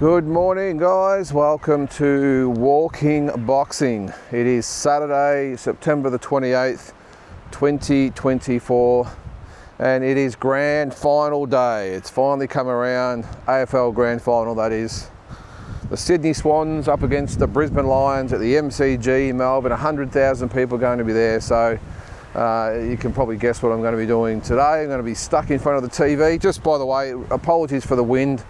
Good morning, guys. Welcome to Walking Boxing. It is Saturday, September the 28th, 2024, and it is grand final day. It's finally come around, AFL grand final that is. The Sydney Swans up against the Brisbane Lions at the MCG in Melbourne. 100,000 people are going to be there, so you can probably guess what I'm going to be doing today. I'm going to be stuck in front of the TV. Just by the way, apologies for the wind.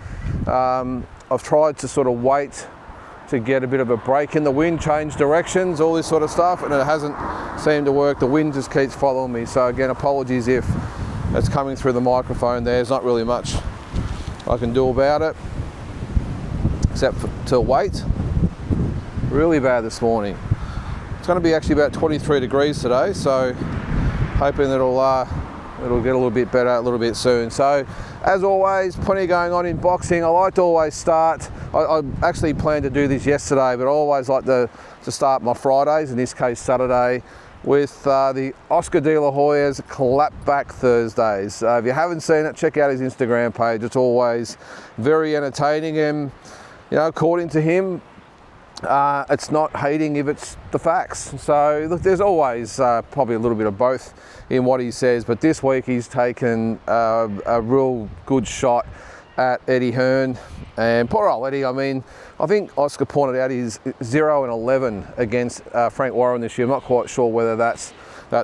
I've tried to sort of wait to get a bit of a break in the wind, change directions, all this sort of stuff, and it hasn't seemed to work. The wind just keeps following me. So again, apologies if it's coming through the microphone there. There's not really much I can do about it, except to wait. Really bad this morning. It's going to be actually about 23 degrees today, so hoping that it'll get a little bit better a little bit soon. So as always, plenty going on in boxing. I like to always start, I actually planned to do this yesterday, but I always like to start my Fridays, in this case Saturday, with the Oscar De La Hoya's Clapback Thursdays. If you haven't seen it, check out his Instagram page. It's always very entertaining, and you know, according to him, it's not hating if it's the facts. So look, there's always probably a little bit of both in what he says, but this week he's taken a real good shot at Eddie Hearn. And poor old Eddie, I mean, I think Oscar pointed out he's 0-11 against Frank Warren this year. I'm not quite sure whether that's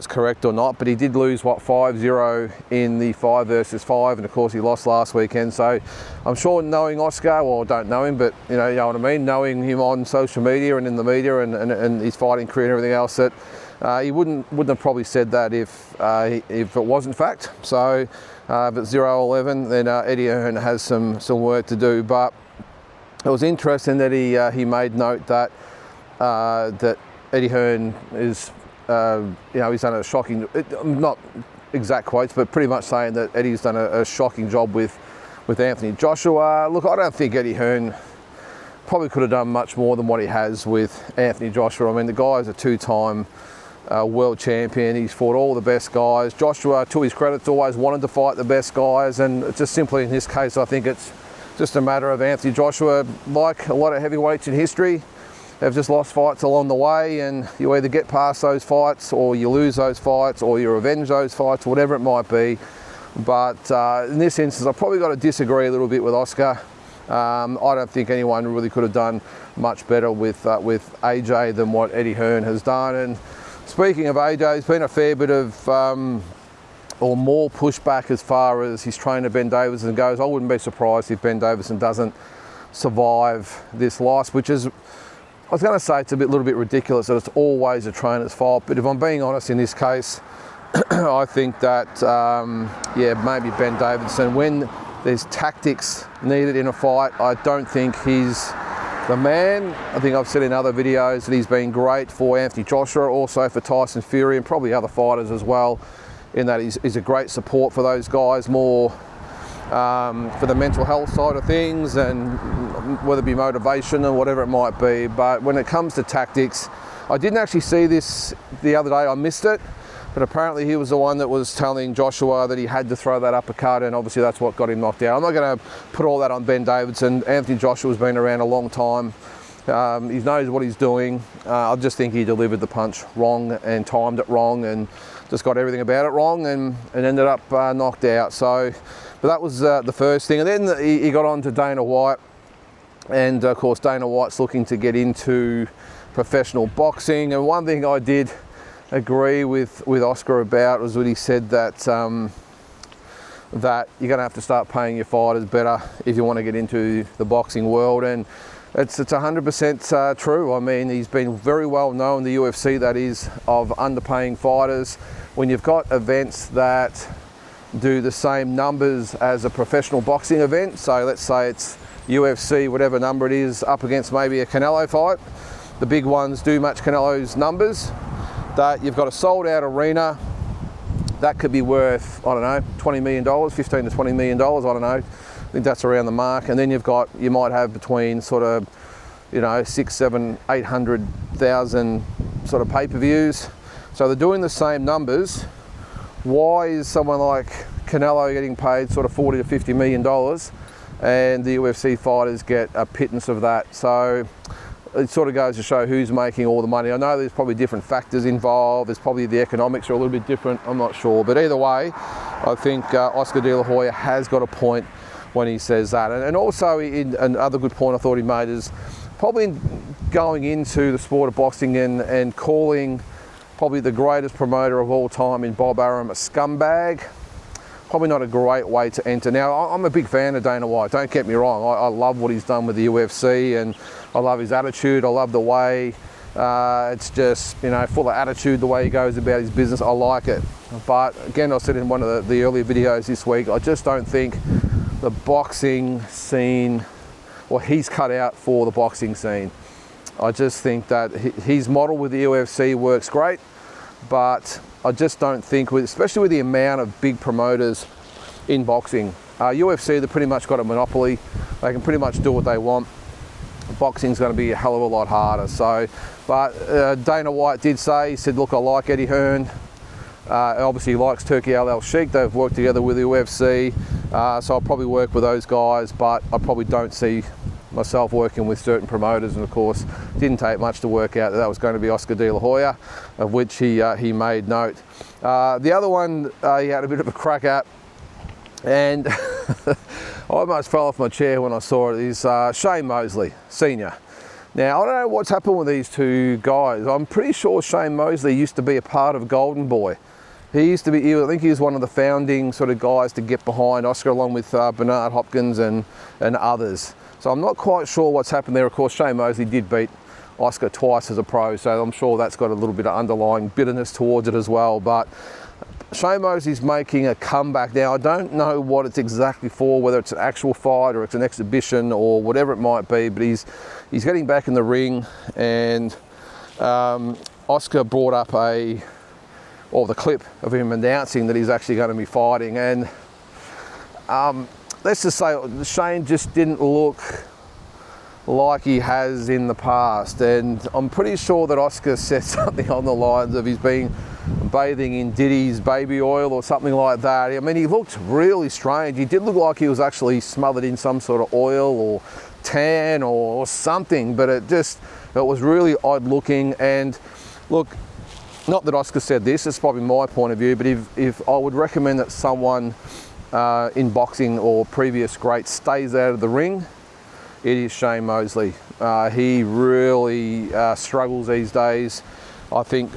correct or not, but he did lose, 5-0 in the 5 versus 5, and of course he lost last weekend. So I'm sure, knowing Oscar, well, I don't know him, but you know what I mean, knowing him on social media and in the media and his fighting career and everything else, that he wouldn't have probably said that if it wasn't fact. So if it's 0-11, then Eddie Hearn has some work to do. But it was interesting that he made note that that Eddie Hearn is, he's done a shocking, not exact quotes, but pretty much saying that Eddie's done a shocking job with Anthony Joshua. Look, I don't think Eddie Hearn probably could have done much more than what he has with Anthony Joshua. I mean, the guy is a two-time world champion. He's fought all the best guys. Joshua, to his credit, always wanted to fight the best guys, and just simply in this case, I think it's just a matter of Anthony Joshua, like a lot of heavyweights in history, have just lost fights along the way, and you either get past those fights or you lose those fights or you revenge those fights, whatever it might be. But in this instance, I've probably got to disagree a little bit with Oscar. I don't think anyone really could have done much better with AJ than what Eddie Hearn has done. And speaking of AJ, there's been a fair bit of or more pushback as far as his trainer Ben Davison goes. I wouldn't be surprised if Ben Davison doesn't survive this loss, which is, I was going to say, it's a little bit ridiculous that it's always a trainer's fault, but if I'm being honest in this case, I think that, maybe Ben Davison, when there's tactics needed in a fight, I don't think he's the man. I think I've said in other videos that he's been great for Anthony Joshua, also for Tyson Fury, and probably other fighters as well, in that he's a great support for those guys, more for the mental health side of things, and whether it be motivation or whatever it might be. But when it comes to tactics, I didn't actually see this the other day. I missed it, but apparently he was the one that was telling Joshua that he had to throw that uppercut, and obviously that's what got him knocked out. I'm not going to put all that on Ben Davison. Anthony Joshua's been around a long time. He knows what he's doing. I just think he delivered the punch wrong and timed it wrong and just got everything about it wrong, and ended up knocked out. So, but that was the first thing. And then he got on to Dana White, and of course Dana White's looking to get into professional boxing. And one thing I did agree with Oscar about was when he said that that you're going to have to start paying your fighters better if you want to get into the boxing world. And it's 100% true. I mean, he's been very well known, the UFC that is, of underpaying fighters. When you've got events that do the same numbers as a professional boxing event, so let's say it's UFC, whatever number it is, up against maybe a Canelo fight, the big ones do match Canelo's numbers, that you've got a sold out arena that could be worth, I don't know, $20 million, $15 to $20 million, I don't know. I think that's around the mark. And then you might have between sort of, 6, 7, 800,000 sort of pay-per-views. So they're doing the same numbers. Why is someone like Canelo getting paid sort of $40 to $50 million and the UFC fighters get a pittance of that. So it sort of goes to show who's making all the money. I know there's probably different factors involved. There's probably the economics are a little bit different. I'm not sure. But either way, I think Oscar De La Hoya has got a point when he says that. And also, another good point I thought he made is probably going into the sport of boxing and calling probably the greatest promoter of all time in Bob Arum a scumbag. Probably not a great way to enter. Now, I'm a big fan of Dana White, don't get me wrong. I love what he's done with the UFC, and I love his attitude. I love the way it's just, you know, full of attitude, the way he goes about his business. I like it. But again, I said in one of the earlier videos this week, I just don't think the boxing scene, well, he's cut out for the boxing scene. I just think that his model with the UFC works great, but I just don't think, especially with the amount of big promoters in boxing, UFC, they've pretty much got a monopoly. They can pretty much do what they want. Boxing's going to be a hell of a lot harder. So, but Dana White did say, he said, look, I like Eddie Hearn. Obviously he likes Turki Al Sheikh. They've worked together with the UFC. So I'll probably work with those guys, but I probably don't see myself working with certain promoters. And of course, didn't take much to work out that was going to be Oscar De La Hoya, of which he made note. The other one he had a bit of a crack at, and I almost fell off my chair when I saw it, is Shane Mosley, Senior. Now, I don't know what's happened with these two guys. I'm pretty sure Shane Mosley used to be a part of Golden Boy. He used to be, I think he was one of the founding sort of guys to get behind Oscar, along with Bernard Hopkins and others. So I'm not quite sure what's happened there. Of course, Shane Mosley did beat Oscar twice as a pro, so I'm sure that's got a little bit of underlying bitterness towards it as well. But Shane Mosley's making a comeback now. I don't know what it's exactly for, whether it's an actual fight or it's an exhibition or whatever it might be, but he's getting back in the ring, and Oscar brought up the clip of him announcing that he's actually going to be fighting, and let's just say Shane just didn't look like he has in the past, and I'm pretty sure that Oscar said something on the lines of he's been bathing in Diddy's baby oil or something like that. I mean, he looked really strange. He did look like he was actually smothered in some sort of oil or tan or something, but it was really odd looking. And look, not that Oscar said this, it's probably my point of view, but if I would recommend that someone in boxing or previous greats stays out of the ring, it is Shane Mosley. He really struggles these days, I think,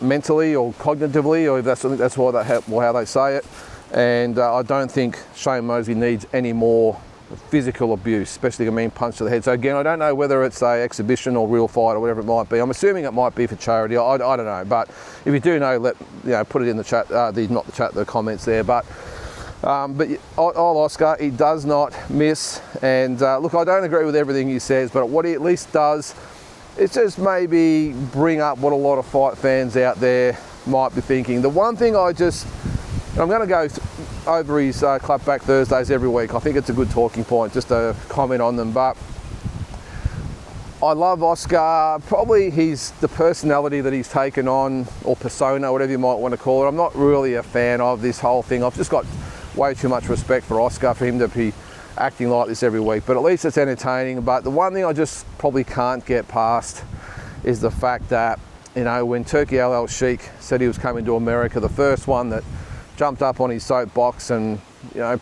mentally or cognitively, or that's how they say it. And I don't think Shane Mosley needs any more physical abuse, especially a mean punch to the head. So again, I don't know whether it's an exhibition or real fight or whatever it might be. I'm assuming it might be for charity. I don't know, but if you do know, put it in the chat, the comments there. But Oscar, he does not miss. And look, I don't agree with everything he says, but what he at least does is just maybe bring up what a lot of fight fans out there might be thinking. The one thing I'm going to go over his Clapback Thursdays every week. I think it's a good talking point just to comment on them. But I love Oscar. Probably the personality that he's taken on, or persona, whatever you might want to call it. I'm not really a fan of this whole thing. I've just got way too much respect for Oscar for him to be acting like this every week. But at least it's entertaining. But the one thing I just probably can't get past is the fact that, when Turki Al Sheikh said he was coming to America, the first one that jumped up on his soapbox and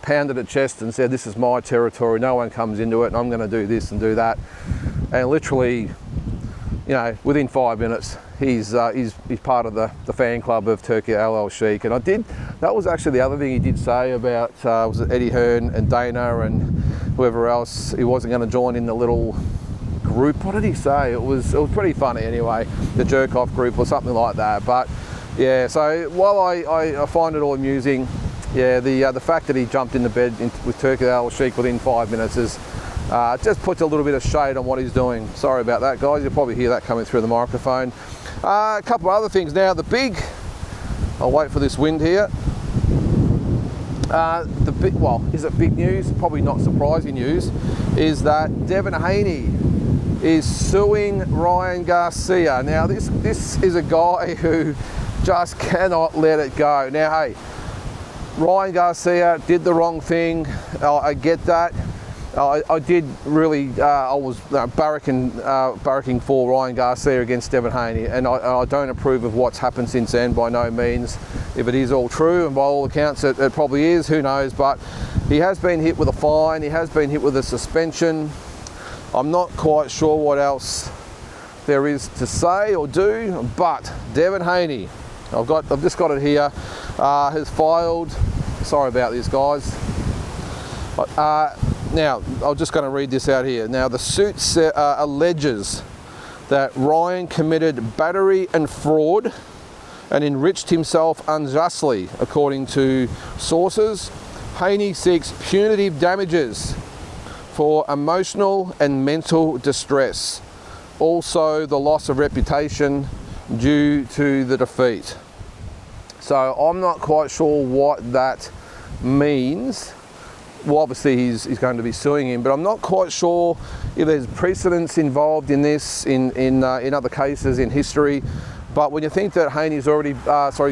pounded at chest and said, "This is my territory, no one comes into it, and I'm going to do this and do that." And literally, within 5 minutes, he's part of the fan club of Turki Al Sheikh. And that was actually the other thing he did say about was it Eddie Hearn and Dana and whoever else. He wasn't going to join in the little group. What did he say? It was pretty funny anyway, the jerk off group or something like that. But yeah, so while I find it all amusing, yeah, the fact that he jumped in the bed with Turki Al Sheikh within 5 minutes is just puts a little bit of shade on what he's doing. Sorry about that, guys. You'll probably hear that coming through the microphone. A couple of other things now. I'll wait for this wind here. Is it big news? Probably not surprising news. Is that Devin Haney is suing Ryan Garcia. Now, this is a guy who just cannot let it go. Now, hey, Ryan Garcia did the wrong thing. I get that. I did really, I was barracking for Ryan Garcia against Devin Haney, and I don't approve of what's happened since then by no means. If it is all true, and by all accounts it probably is, who knows, but he has been hit with a fine, he has been hit with a suspension. I'm not quite sure what else there is to say or do, but Devin Haney, I've just got it here, has filed, sorry about this guys, now I'm just going to read this out here. Now the suit alleges that Ryan committed battery and fraud and enriched himself unjustly, according to sources. Haney seeks punitive damages for emotional and mental distress, also the loss of reputation due to the defeat. So I'm not quite sure what that means. Well, obviously he's going to be suing him, but I'm not quite sure if there's precedents involved in this in other cases in history. But when you think that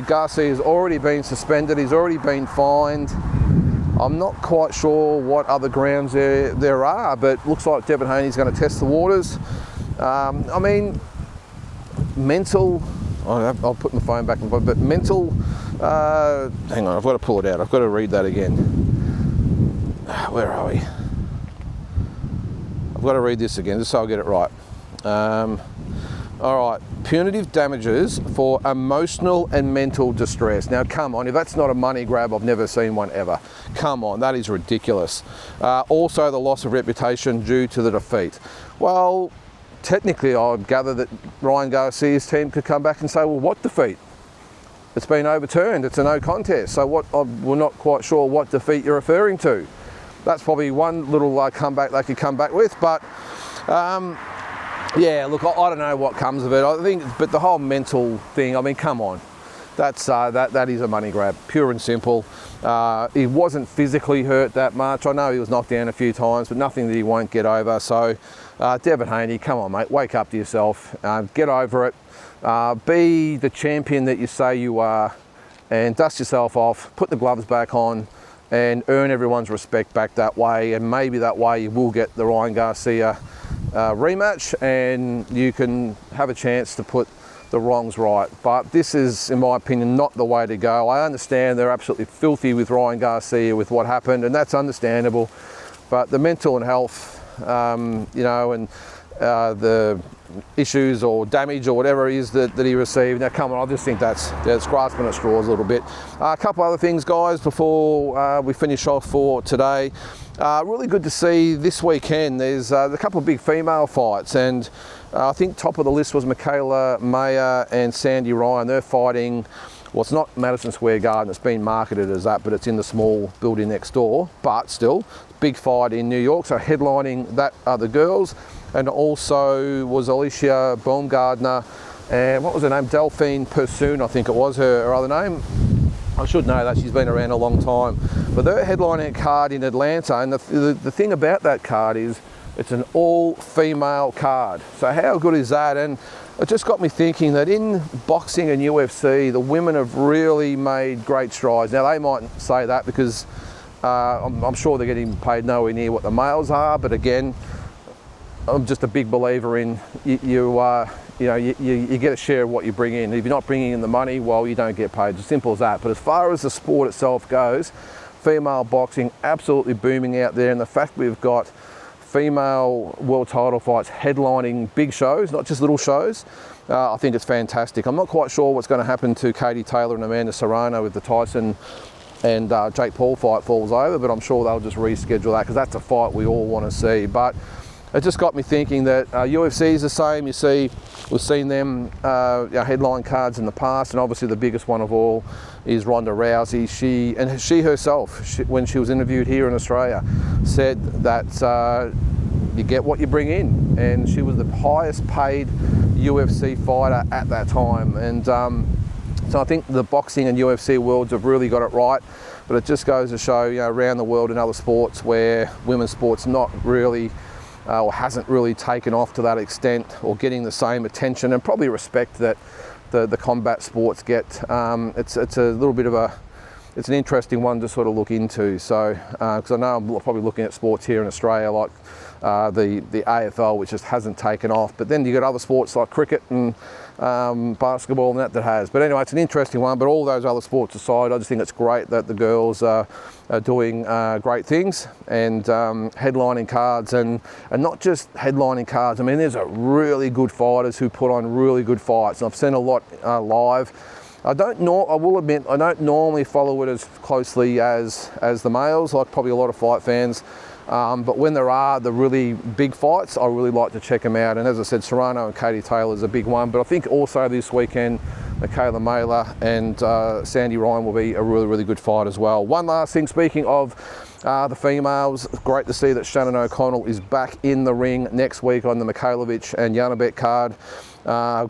Garcia has already been suspended, he's already been fined, I'm not quite sure what other grounds there are, but looks like Devin Haney's going to test the waters. I mean, mental, I'll put my phone back, but mental, hang on, I've got to pull it out, I've got to read that again. Where are we? I've got to read this again, just so I'll get it right. All right, punitive damages for emotional and mental distress. Now, come on, if that's not a money grab, I've never seen one ever. Come on, that is ridiculous. Also, the loss of reputation due to the defeat. Well, technically, I'd gather that Ryan Garcia's team could come back and say, well, what defeat? It's been overturned, it's a no contest. So we're not quite sure what defeat you're referring to. That's probably one little comeback they could come back with, but yeah, look, I don't know what comes of it. I think, but the whole mental thing, I mean, come on, that's that is a money grab, pure and simple. He wasn't physically hurt that much. I know he was knocked down a few times, but nothing that he won't get over. So, Devin Haney, come on, mate, wake up to yourself, get over it, be the champion that you say you are, and dust yourself off, put the gloves back on, and earn everyone's respect back that way. And maybe that way you will get the Ryan Garcia rematch, and you can have a chance to put the wrongs right. But this is, in my opinion, not the way to go. I understand they're absolutely filthy with Ryan Garcia with what happened, and that's understandable. But the mental and health, you know, and the issues or damage or whatever it is that he received. Now, come on, I just think that's grasping at straws a little bit. A couple other things, guys, before we finish off for today. Really good to see this weekend. There's a couple of big female fights, and I think top of the list was Michaela Mayer and Sandy Ryan. They're fighting, well, it's not Madison Square Garden, it's been marketed as that, but it's in the small building next door, but still, big fight in New York, so headlining that are the girls. And also was Alicia Baumgardner, and what was her name? Delphine Persoon, I think it was her other name. I should know that, she's been around a long time. But they're headlining a card in Atlanta, and the thing about that card is it's an all-female card. So how good is that? And it just got me thinking that in boxing and UFC, the women have really made great strides. Now, they might say that because I'm sure they're getting paid nowhere near what the males are, but again, I'm just a big believer in you get a share of what you bring in. If you're not bringing in the money, well, you don't get paid. It's as simple as that. But as far as the sport itself goes, female boxing absolutely booming out there, and the fact we've got female world title fights headlining big shows, not just little shows, I think it's fantastic. I'm not quite sure what's going to happen to Katie Taylor and Amanda Serrano if the Tyson and Jake Paul fight falls over, but I'm sure they'll just reschedule that because that's a fight we all want to see. But it just got me thinking that UFC is the same. You see, we've seen them headline cards in the past, and obviously the biggest one of all is Ronda Rousey. She herself, when she was interviewed here in Australia, said that you get what you bring in, and she was the highest paid UFC fighter at that time. And so I think the boxing and UFC worlds have really got it right. But it just goes to show, around the world in other sports where women's sports not really or hasn't really taken off to that extent, or getting the same attention and probably respect that the combat sports get. It's a little bit of it's an interesting one to sort of look into. So, because I know I'm probably looking at sports here in Australia like the AFL, which just hasn't taken off. But then you got other sports like cricket and basketball and that has. But anyway, it's an interesting one. But all those other sports aside, I just think it's great that the girls are doing great things and headlining cards, and not just headlining cards. I mean, there's a really good fighters who put on really good fights, and I've seen a lot live. I will admit, I don't normally follow it as closely as the males, like probably a lot of fight fans. But when there are the really big fights, I really like to check them out. And as I said, Serrano and Katie Taylor is a big one. But I think also this weekend, Michaela Mailer and Sandy Ryan will be a really, really good fight as well. One last thing, speaking of the females, great to see that Shannon O'Connell is back in the ring next week on the Mikhailovic and Janabek card.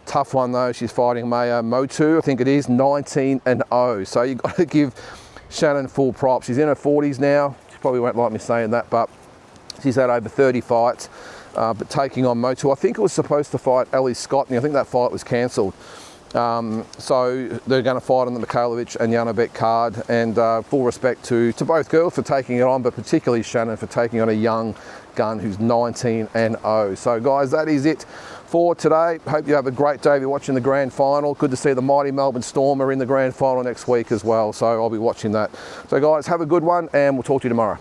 Tough one though, she's fighting Maya Motu, I think it is, 19-0. So you've got to give Shannon full props. She's in her 40s now. She probably won't like me saying that, but she's had over 30 fights. But taking on Motu, I think it was supposed to fight Ellie Scott, and I think that fight was cancelled. So they're going to fight on the Mikhailovic and Janabek card, and full respect to both girls for taking it on, but particularly Shannon for taking on a young gun who's 19-0. So guys, that is it for today. Hope you have a great day if you're watching the grand final. Good to see the mighty Melbourne Storm are in the grand final next week as well, so I'll be watching that. So guys, have a good one, and we'll talk to you tomorrow.